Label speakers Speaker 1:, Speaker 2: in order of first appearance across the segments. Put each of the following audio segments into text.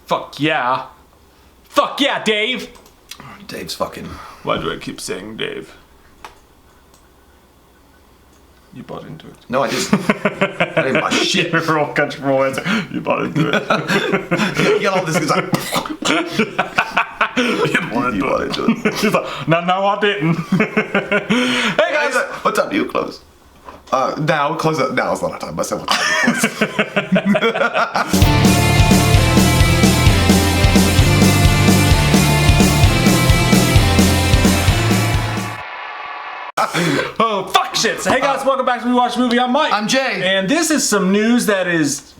Speaker 1: Fuck yeah. Fuck yeah, Dave.
Speaker 2: Dave's fucking.
Speaker 1: Why do I keep saying Dave? You bought into it.
Speaker 2: No, I didn't. I didn't buy shit.
Speaker 1: We're all country roll answer. You bought into it.
Speaker 2: You got all this because
Speaker 1: You bought into it. She's like, no, I didn't. Hey guys.
Speaker 2: What time do you close? Now, close up. Now it's not our time. I said what time do you close?
Speaker 1: Oh, fuck shit. So, hey guys, welcome back to We Watch Movie. I'm Mike.
Speaker 2: I'm Jay.
Speaker 1: And this is some news that is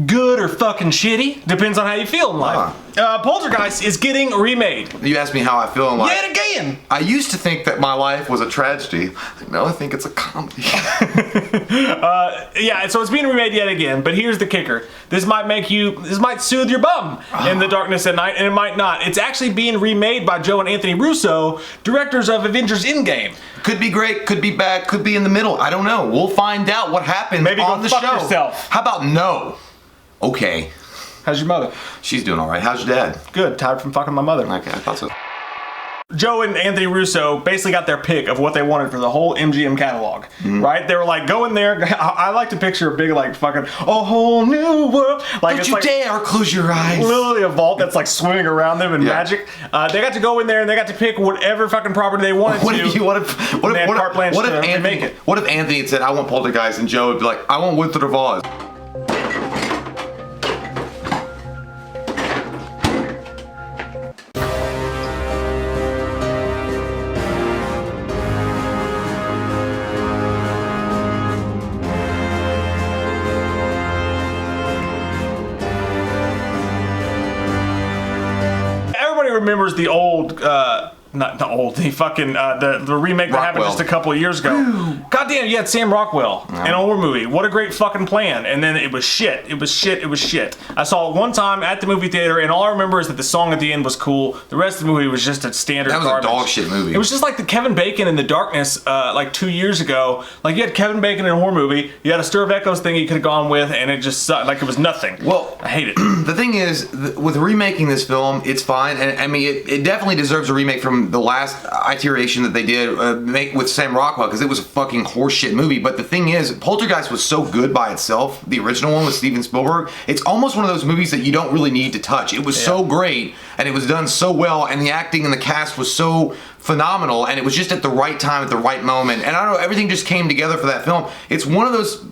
Speaker 1: good or fucking shitty. Depends on how you feel in life. Poltergeist is getting remade.
Speaker 2: You asked me how I feel in life.
Speaker 1: Yet again.
Speaker 2: I used to think that my life was a tragedy. Now I think it's a comedy.
Speaker 1: Yeah, so it's being remade yet again, but here's the kicker. This might soothe your bum in the darkness at night, and it might not. It's actually being remade by Joe and Anthony Russo, directors of Avengers Endgame.
Speaker 2: Could be great, could be bad, could be in the middle. I don't know. We'll find out what happens on the show.
Speaker 1: Maybe go fuck yourself.
Speaker 2: How about no? Okay.
Speaker 1: How's your mother?
Speaker 2: She's doing all right. How's your dad?
Speaker 1: Good. Tired from fucking my mother.
Speaker 2: Okay, I thought so.
Speaker 1: Joe and Anthony Russo basically got their pick of what they wanted for the whole MGM catalog, right? They were like, go in there. I like to picture a big, like, fucking, a whole new world. Like,
Speaker 2: Don't you dare close your eyes.
Speaker 1: Literally a vault that's like swimming around them in magic. They got to go in there and they got to pick whatever fucking property they wanted
Speaker 2: What
Speaker 1: to.
Speaker 2: If Anthony had said, I want Poltergeist, and Joe would be like, I want Wizard of Oz.
Speaker 1: Remembers the old, the fucking, the remake that happened just a couple of years ago. Goddamn, you had Sam Rockwell in a horror movie. What a great fucking plan. And then it was shit. It was shit. I saw it one time at the movie theater, and all I remember is that the song at the end was cool. The rest of the movie was just a standard garbage.
Speaker 2: That was a dog shit movie.
Speaker 1: It was just like the Kevin Bacon in The Darkness, like 2 years ago. Like, you had Kevin Bacon in a horror movie, you had a Stir of Echoes thing you could have gone with, and it just sucked. Like, it was nothing. Well, I hate it.
Speaker 2: The thing is, with remaking this film, it's fine. And I mean, it definitely deserves a remake from the last iteration that they did make with Sam Rockwell, because it was a fucking horseshit movie. But the thing is, Poltergeist was so good by itself, the original one with Steven Spielberg, it's almost one of those movies that you don't really need to touch. It was so great, and it was done so well, and the acting and the cast was so phenomenal, and it was just at the right time, at the right moment. And I don't know, everything just came together for that film. It's one of those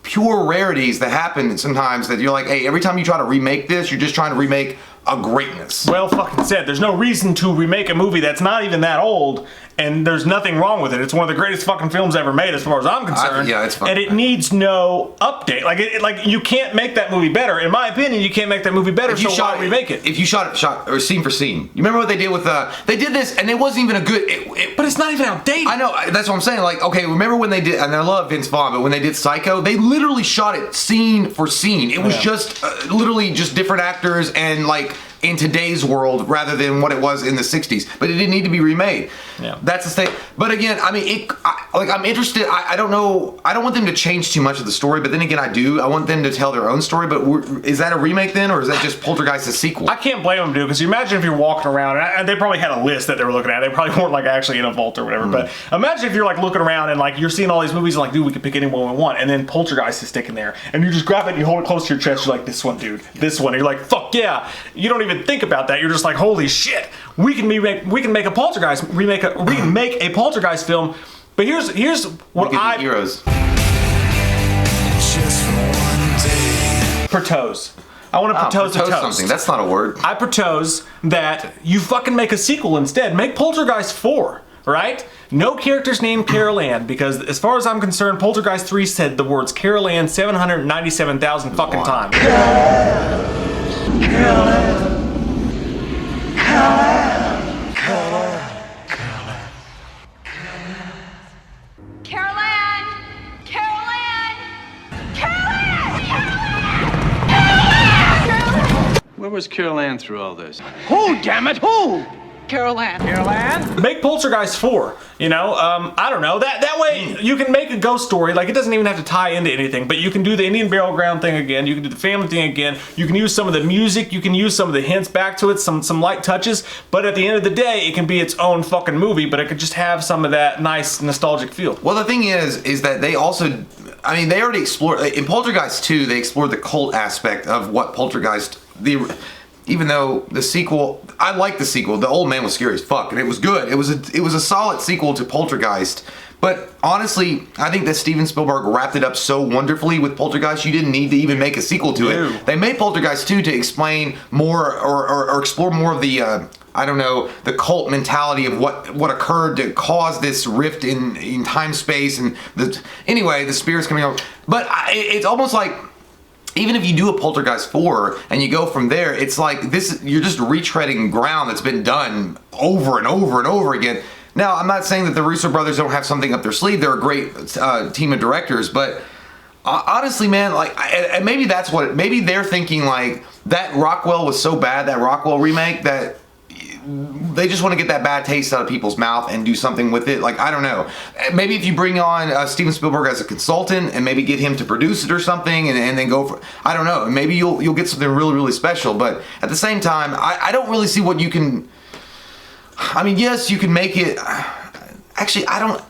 Speaker 2: pure rarities that happen sometimes that you're like, hey, every time you try to remake this, you're just trying to remake a greatness.
Speaker 1: Well fucking said. There's no reason to remake a movie that's not even that old, and there's nothing wrong with it. It's one of the greatest fucking films ever made as far as I'm concerned.
Speaker 2: Yeah, it's fun.
Speaker 1: And it needs no update. Like you can't make that movie better. In my opinion, you can't make that movie better, so why remake it?
Speaker 2: If you shot or scene for scene. You remember what they did with, they did this, and it wasn't even a good,
Speaker 1: but it's not even outdated.
Speaker 2: I know, that's what I'm saying. Like, okay, remember when they did, and I love Vince Vaughn, but when they did Psycho, they literally shot it scene for scene. It was just, literally just different actors, and like, in today's world rather than what it was in the 60s, but it didn't need to be remade. Yeah, that's the thing. But again, I mean, I'm interested. I don't know. I don't want them to change too much of the story, but then again, I do. I want them to tell their own story. But is that a remake then, or is that just Poltergeist a sequel?
Speaker 1: I can't blame them, dude. Because you imagine if you're walking around, and they probably had a list that they were looking at. They probably weren't like actually in a vault or whatever. But imagine if you're like looking around and like you're seeing all these movies and like, dude, we could pick any one we want, and then Poltergeist is sticking there, and you just grab it and you hold it close to your chest. You're like, this one, dude, this one. And you're like, fuck yeah. You don't even think about that. You're just like, holy shit, we can make a Poltergeist a Poltergeist film. But here's what
Speaker 2: heroes.
Speaker 1: Propose. I want to propose
Speaker 2: something. That's not a word.
Speaker 1: I propose that you fucking make a sequel instead. Make Poltergeist 4. Right? No characters named Carol Ann, because as far as I'm concerned, Poltergeist 3 said the words Carol Ann 797,000 fucking times.
Speaker 3: Carol Ann.
Speaker 4: Where was Carol Ann through all this?
Speaker 3: Who, damn it, who? Carol Ann.
Speaker 1: Make Poltergeist 4. You know, I don't know. That way you can make a ghost story. Like, it doesn't even have to tie into anything, but you can do the Indian burial ground thing again. You can do the family thing again. You can use some of the music. You can use some of the hints back to it, some light touches. But at the end of the day, it can be its own fucking movie, but it could just have some of that nice nostalgic feel.
Speaker 2: Well, the thing is that they also, I mean, they already explored, in Poltergeist 2, they explored the cult aspect of what Poltergeist, even though the sequel, I like the sequel. The Old Man was scary as fuck, and it was good. It was a solid sequel to Poltergeist. But honestly, I think that Steven Spielberg wrapped it up so wonderfully with Poltergeist, you didn't need to even make a sequel to it. They made Poltergeist 2 to explain more or explore more of the, I don't know, the cult mentality of what occurred to cause this rift in time space and anyway, the spirits coming out. But it's almost like, even if you do a Poltergeist 4 and you go from there, it's like this, you're just retreading ground that's been done over and over and over again. Now, I'm not saying that the Russo brothers don't have something up their sleeve. They're a great team of directors, but honestly, man, like, and maybe that's what, maybe they're thinking like, that Rockwell was so bad, that Rockwell remake, that they just want to get that bad taste out of people's mouth and do something with it. Like, I don't know. Maybe if you bring on Steven Spielberg as a consultant and maybe get him to produce it or something and then go for, I don't know. Maybe you'll get something really, really special. But at the same time, I don't really see what you can, I mean, yes, you can make it. Actually, I don't,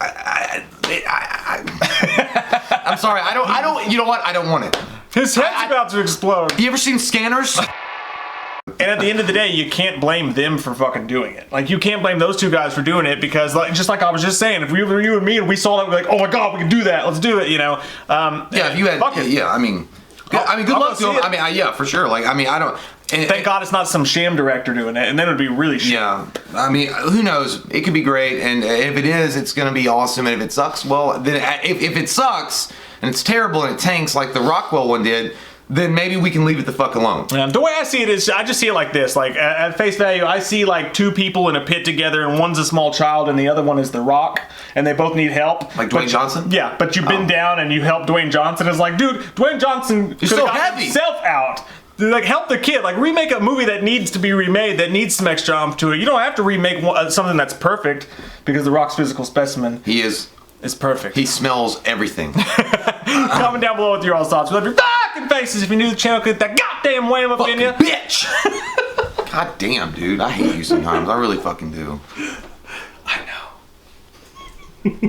Speaker 2: I'm sorry. I don't, you know what? I don't want it.
Speaker 1: His head's about to explode.
Speaker 2: You ever seen Scanners?
Speaker 1: And at the end of the day, you can't blame them for fucking doing it. Like, you can't blame those two guys for doing it because, like, just like I was just saying, if we were you and me and we saw that, we're like, oh my god, we can do that. Let's do it. You know.
Speaker 2: Yeah. If you had. Yeah. I mean, good luck to them. I mean, yeah, for sure. Like, I mean, I don't.
Speaker 1: Thank God it's not some sham director doing it, and then it would be really shit.
Speaker 2: Yeah, I mean, who knows? It could be great, and if it is, it's going to be awesome. And if it sucks, well, then if it sucks and it's terrible and it tanks like the Rockwell one did, then maybe we can leave it the fuck alone.
Speaker 1: The way I see it is, I just see it like this. Like, at face value, I see like two people in a pit together, and one's a small child, and the other one is The Rock, and they both need help.
Speaker 2: Like Dwayne Johnson?
Speaker 1: Yeah, but you bend down and you help Dwayne Johnson. It's like, dude, Dwayne Johnson could have got himself out. Like, help the kid. Like, remake a movie that needs to be remade, that needs some extra oomph to it. You don't have to remake something that's perfect, because The Rock's physical specimen.
Speaker 2: He is.
Speaker 1: It's perfect.
Speaker 2: He smells everything.
Speaker 1: Comment down below with your all thoughts. We love your fucking faces. If you're new to the channel, click that goddamn wham up in you.
Speaker 2: Bitch! God damn, dude. I hate you sometimes. I really fucking do.
Speaker 1: I know.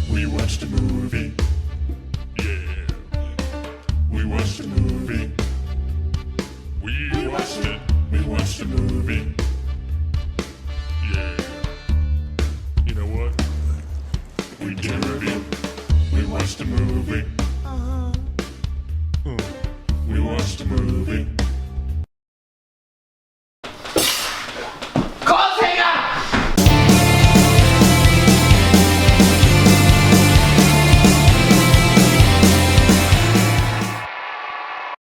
Speaker 4: We watched a movie. Yeah. We watched a movie. We watched it. We watched a movie. Yeah. You know what? We did a review. We watched a movie.